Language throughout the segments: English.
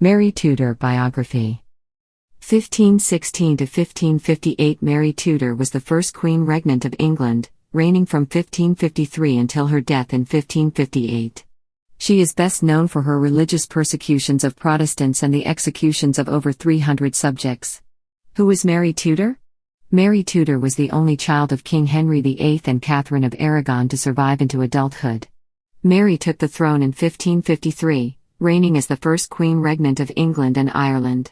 Mary Tudor Biography 1516 to 1558. Mary Tudor was the first Queen Regnant of England, reigning from 1553 until her death in 1558. She is best known for her religious persecutions of Protestants and the executions of over 300 subjects. Who was Mary Tudor? Mary Tudor was the only child of King Henry VIII and Catherine of Aragon to survive into adulthood. Mary took the throne in 1553, reigning as the first Queen Regnant of England and Ireland.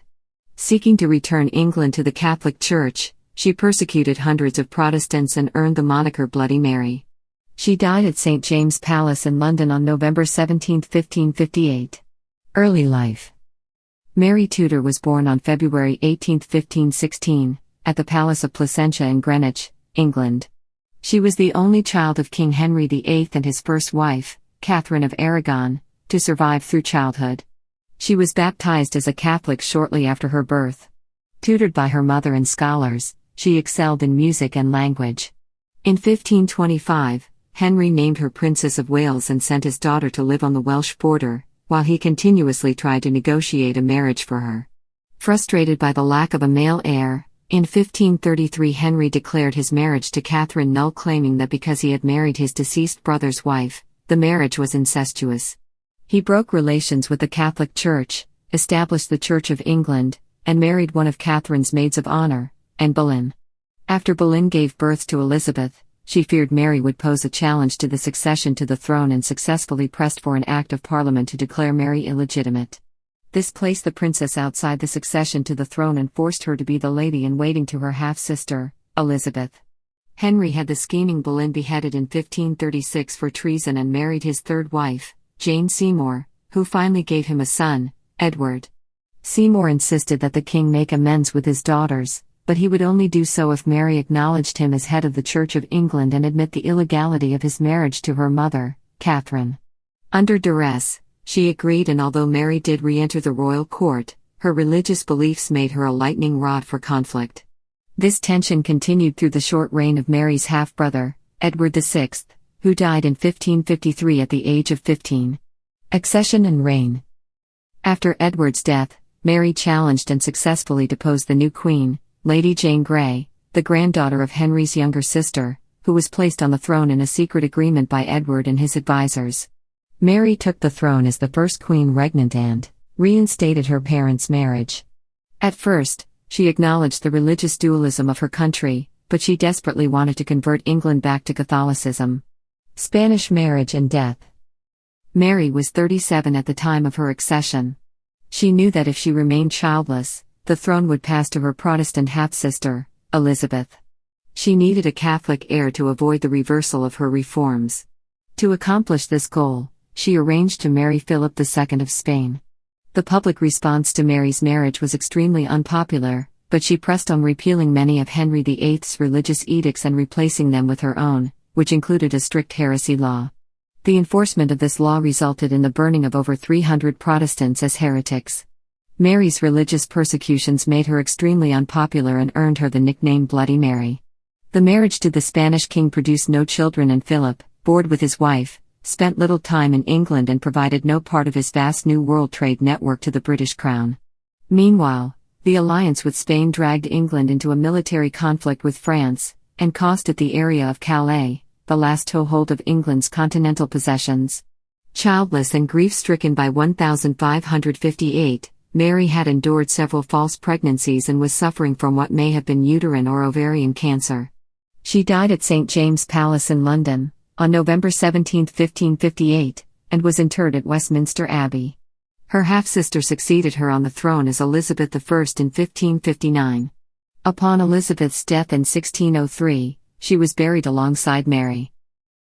Seeking to return England to the Catholic Church, she persecuted hundreds of Protestants and earned the moniker Bloody Mary. She died at St. James's Palace in London on November 17, 1558. Early life. Mary Tudor was born on February 18, 1516, at the Palace of Placentia in Greenwich, England. She was the only child of King Henry VIII and his first wife, Catherine of Aragon, to survive through childhood. She was baptized as a Catholic shortly after her birth. Tutored by her mother and scholars, she excelled in music and language. In 1525, Henry named her Princess of Wales and sent his daughter to live on the Welsh border, while he continuously tried to negotiate a marriage for her. Frustrated by the lack of a male heir, in 1533 Henry declared his marriage to Catherine null, claiming that because he had married his deceased brother's wife, the marriage was incestuous. He broke relations with the Catholic Church, established the Church of England, and married one of Catherine's maids of honor, Anne Boleyn. After Boleyn gave birth to Elizabeth, she feared Mary would pose a challenge to the succession to the throne and successfully pressed for an Act of Parliament to declare Mary illegitimate. This placed the princess outside the succession to the throne and forced her to be the lady-in-waiting to her half-sister, Elizabeth. Henry had the scheming Boleyn beheaded in 1536 for treason and married his third wife, Jane Seymour, who finally gave him a son, Edward. Seymour insisted that the king make amends with his daughters, but he would only do so if Mary acknowledged him as head of the Church of England and admit the illegality of his marriage to her mother, Catherine. Under duress, she agreed, and although Mary did re-enter the royal court, her religious beliefs made her a lightning rod for conflict. This tension continued through the short reign of Mary's half-brother, Edward VI, who died in 1553 at the age of 15. Accession and reign. After Edward's death, Mary challenged and successfully deposed the new queen, Lady Jane Grey, the granddaughter of Henry's younger sister, who was placed on the throne in a secret agreement by Edward and his advisors. Mary took the throne as the first Queen Regnant and reinstated her parents' marriage. At first, she acknowledged the religious dualism of her country, but she desperately wanted to convert England back to Catholicism. Spanish marriage and death. Mary was 37 at the time of her accession. She knew that if she remained childless, the throne would pass to her Protestant half-sister, Elizabeth. She needed a Catholic heir to avoid the reversal of her reforms. To accomplish this goal, she arranged to marry Philip II of Spain. The public response to Mary's marriage was extremely unpopular, but she pressed on repealing many of Henry VIII's religious edicts and replacing them with her own, which included a strict heresy law. The enforcement of this law resulted in the burning of over 300 Protestants as heretics. Mary's religious persecutions made her extremely unpopular and earned her the nickname Bloody Mary. The marriage to the Spanish king produced no children, and Philip, bored with his wife, spent little time in England and provided no part of his vast New World trade network to the British crown. Meanwhile, the alliance with Spain dragged England into a military conflict with France, and cost it the area of Calais, the last toehold of England's continental possessions. Childless and grief-stricken by 1558, Mary had endured several false pregnancies and was suffering from what may have been uterine or ovarian cancer. She died at St. James's Palace in London, on November 17, 1558, and was interred at Westminster Abbey. Her half-sister succeeded her on the throne as Elizabeth I in 1559. Upon Elizabeth's death in 1603, she was buried alongside Mary.